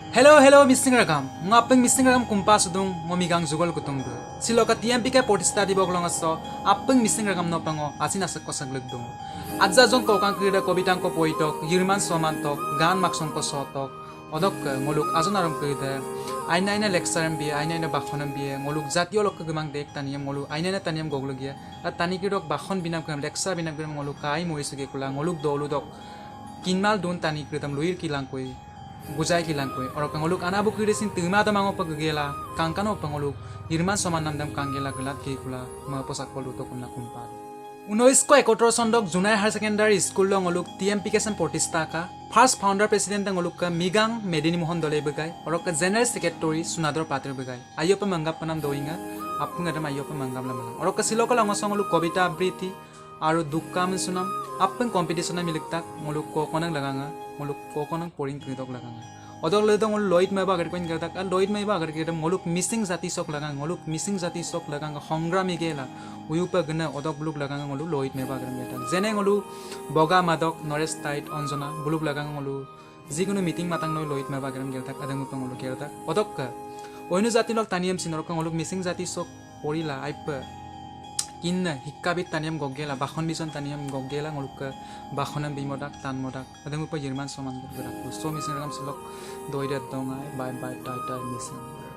Hello missing ragam. Ngapeng missing ragam kumpas udung momigang jugal kutungdu. Siloka TMPK portista di boglong aso apeng missing ragam no pango asin asak kosak legdung. Adza jon kokang krida kobitang ko poitok yirman somantok gan maksong ko sotok odok ngoluk azon aram krida aina lecture bi aina bakhonam bi ngoluk jatiyo lok gemang dek taniyam ngoluk aina taniyam goglogia at tani kidok bakhon binam kam lecture binam kam ngoluk kai moisuge kula ngoluk doludok kinmal dun tani kridam luir kilang koi bujai kilang koi orok ngoluk anabu kridesin tuma tamango pagela kangkano pangoluk yirman soman namdam kangela gelat ke kula ma posak kolu to kunna kumpa 1971 চনক Jonai higher secondary school Longluk টিএমপিকেশন প্ৰতিষ্ঠাকা first founder president ngoluk মিগাং মেদিনী মোহন দলে বগাই অৰক general secretary সুনাদৰ পাত্ৰ বগাই আইয়প মংগাপ নাম দইঙা আপুঙাদম আইয়প মংগাম লাম অৰক সিলকল অংগসংলুক কবিতা আবৃত্তি আৰু দুক্কাম সুনাম আপং কম্পিটিশনে মিলিকতাক ngoluk কোকনং লাগাঙা ngoluk কোকনং পরিং কৃতক লাগাঙা odok ledong loit meba agar koin gadak al loit meba agar kedam ngoluk missing jati sok lagang ngoluk missing jati sok lagang hongrami gela uyupa gna odok bluk lagang ngolu loit meba agar metak jene ngolu boga madok nores tait onjona bluk lagang ngolu jikono meeting matang noi loit meba agar geltak adang upang ngolu geltak odok ka oinu jati lok taniyam sinor ko ngoluk missing jati sok porila aipa kinna hikkabit taniyam goggela bakhon bison taniyam goggela ngoluk bakhonam bimodak tan modak adang upa jerman soman gerak so missing ragam silok doidat dongai bye bye tai tai missing